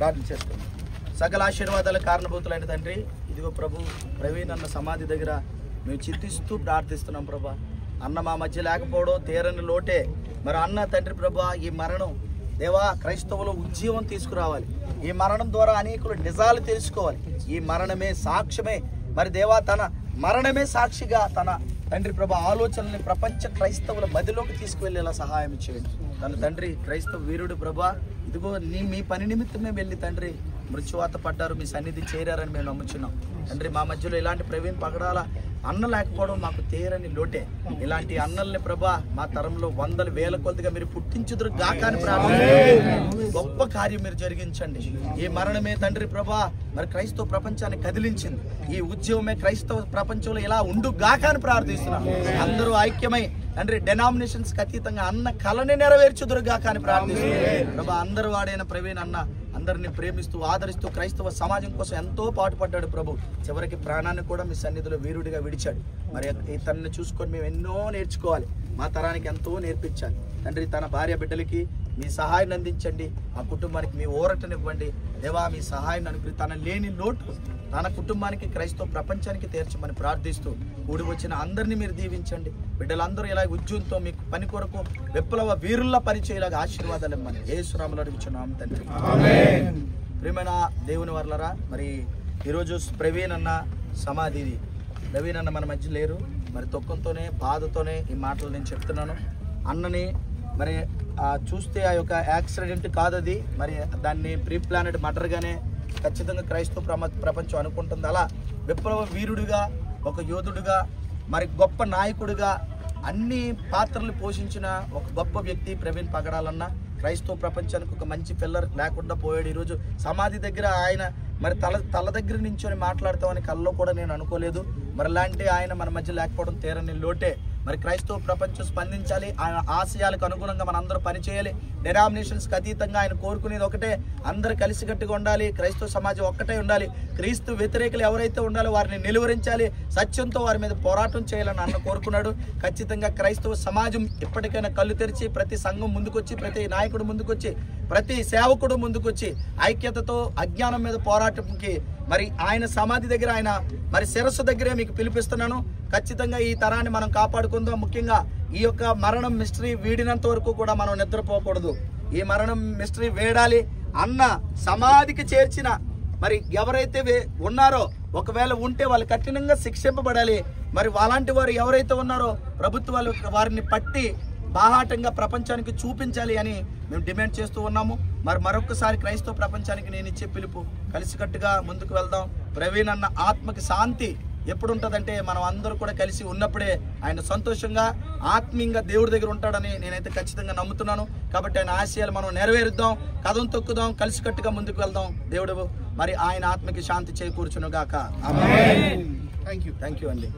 ప్రార్థన చేస్తున్నాం. సకల ఆశీర్వాదాల కారణభూతులైన తండ్రి, ఇదిగో ప్రభు ప్రవీణ్ అన్న సమాధి దగ్గర మేము చింతిస్తూ ప్రార్థిస్తున్నాం ప్రభా. అన్న మా మధ్య లేకపోవడం తీరని లోటే. మరి అన్న తండ్రి ప్రభా, ఈ మరణం దేవా క్రైస్తవులు ఉజ్జీవం తీసుకురావాలి. ఈ మరణం ద్వారా అనేకులు నిజాలు తెలుసుకోవాలి. ఈ మరణమే సాక్ష్యమే. మరి దేవా తన మరణమే సాక్షిగా తన తండ్రి ప్రభా ఆలోచనల్ని ప్రపంచ క్రైస్తవుల మధ్యలోకి తీసుకువెళ్ళేలా సహాయం చేయండి. తన తండ్రి క్రైస్తవ వీరుడు ప్రభా, ఇదిగో మీ పని నిమిత్తమే వెళ్ళి తండ్రి మృత్యువాత పడ్డారు, మీ సన్నిధి చేరారని మేము నమ్ముచున్నాం తండ్రి. మా మధ్యలో ఇలాంటి ప్రవీణ్ పగడాల అన్న లేకపోవడం మాకు తీరని లోటే. ఇలాంటి అన్నల్ని ప్రభా మా తరంలో వందల వేల కొద్దిగా మీరు పుట్టించుదురు గాకాని ప్రార్థన. గొప్ప కార్యం మీరు జరిగించండి. ఈ మరణమే తండ్రి ప్రభా మరి క్రైస్తవ ప్రపంచాన్ని కదిలించింది. ఈ ఉద్యమమే క్రైస్తవ ప్రపంచంలో ఇలా ఉండు గాకాని ప్రార్థిస్తున్నాం. అందరూ ఐక్యమై తండ్రి డెనామినేషన్స్ అతీతంగా అన్న కళని నెరవేర్చుదురు గాకాని ప్రార్థిస్తున్నాం ప్రభా. అందరూ వాడైన ప్రవీణ్ అన్న అందరినీ ప్రేమిస్తూ ఆదరిస్తూ క్రైస్తవ సమాజం కోసం ఎంతో పాటుపడ్డాడు ప్రభు. చివరికి ప్రాణాన్ని కూడా మీ సన్నిధిలో వీరుడిగా విడిచాడు. మరి ఇతన్ని చూసుకొని మేము ఎన్నో నేర్చుకోవాలి. మా తరానికి ఎంతో నేర్పించాలి తండ్రి. తన భార్య బిడ్డలకి మీ సహాయాన్ని అందించండి. ఆ కుటుంబానికి మీ ఊరటనివ్వండి దేవా. మీ సహాయాన్ని అనుకుని తన లేని లోటు తన కుటుంబానికి క్రైస్తవ ప్రపంచానికి తీర్చమని ప్రార్థిస్తూ కూడి వచ్చిన అందరినీ మీరు దీవించండి. బిడ్డలందరూ ఇలా ఉద్యోగంతో మీకు పని కొరకు విప్లవ వీరుల్లా పనిచేయలాగా ఆశీర్వాదాలు ఇవ్వమని యేసు నామములో అడుగుచున్నాం తండ్రి. ప్రియమైన దేవుని వర్లరా, మరి ఈరోజు ప్రవీణ్ అన్న సమాధి. ప్రవీణ్ అన్న మన మధ్య లేరు. మరి దుఃఖంతోనే బాధతోనే ఈ మాటలు నేను చెప్తున్నాను. అన్నని మరి చూస్తే ఆ యొక్క యాక్సిడెంట్ కాదది. మరి దాన్ని ప్రీ ప్లానెడ్ మర్డర్గానే ఖచ్చితంగా క్రైస్తవ ప్రపంచం అనుకుంటుంది. అలా విప్లవ వీరుడిగా, ఒక యోధుడిగా, మరి గొప్ప నాయకుడిగా అన్ని పాత్రలు పోషించిన ఒక గొప్ప వ్యక్తి ప్రవీణ్ పగడాలన్న. క్రైస్తవ ప్రపంచానికి ఒక మంచి పిల్లర్ లేకుండా పోయాడు. ఈరోజు సమాధి దగ్గర ఆయన మరి తల దగ్గర నించొని మాట్లాడతామని కల్లో కూడా నేను అనుకోలేదు. మరి లాంటి ఆయన మన మధ్య లేకపోవడం తీరని లోటే. మరి క్రైస్తవ ప్రపంచం స్పందించాలి. ఆయన ఆశయాలకు అనుగుణంగా మనం అందరూ పనిచేయాలి. డెనామినేషన్స్కి అతీతంగా ఆయన కోరుకునేది ఒకటే, అందరూ కలిసికట్టుగా ఉండాలి. క్రైస్తవ సమాజం ఒక్కటే ఉండాలి. క్రీస్తు వ్యతిరేకులు ఎవరైతే ఉండాలో వారిని నిలువరించాలి. సత్యంతో వారి మీద పోరాటం చేయాలని అన్న కోరుకున్నాడు. ఖచ్చితంగా క్రైస్తవ సమాజం ఇప్పటికైనా కళ్ళు తెరిచి ప్రతి సంఘం ముందుకొచ్చి, ప్రతి నాయకుడు ముందుకొచ్చి, ప్రతి సేవకుడు ముందుకొచ్చి ఐక్యతతో అజ్ఞానం మీద పోరాటంకి మరి ఆయన సమాధి దగ్గర, ఆయన మరి శిరస్సు దగ్గరే మీకు పిలిపిస్తున్నాను. ఖచ్చితంగా ఈ తరాన్ని మనం కాపాడుకుందాం. ముఖ్యంగా ఈ యొక్క మరణం మిస్టరీ వీడినంత వరకు కూడా మనం నిద్రపోకూడదు. ఈ మరణం మిస్టరీ వేడాలి. అన్న సమాధికి చేర్చిన మరి ఎవరైతే ఉన్నారో, ఒకవేళ ఉంటే వాళ్ళు కఠినంగా శిక్షింపబడాలి. మరి అలాంటి వారు ఎవరైతే ఉన్నారో ప్రభుత్వాలు వారిని పట్టి బాహాటంగా ప్రపంచానికి చూపించాలి అని మేము డిమాండ్ చేస్తూ ఉన్నాము. మరొకసారి క్రైస్తవ ప్రపంచానికి నేను ఇచ్చే పిలుపు, కలిసికట్టుగా ముందుకు వెళ్దాం. ప్రవీణ్ అన్న ఆత్మకి శాంతి ఎప్పుడు ఉంటుందంటే మనం అందరూ కూడా కలిసి ఉన్నప్పుడే. ఆయన సంతోషంగా ఆత్మీయంగా దేవుడి దగ్గర ఉంటాడని నేనైతే ఖచ్చితంగా నమ్ముతున్నాను. కాబట్టి ఆయన ఆశయాలు మనం నెరవేరుద్దాం, కథం తొక్కుదాం, కలిసికట్టుగా ముందుకు వెళ్దాం. దేవుడు మరి ఆయన ఆత్మకి శాంతి చేకూర్చును గాక. థ్యాంక్ యూ అండి.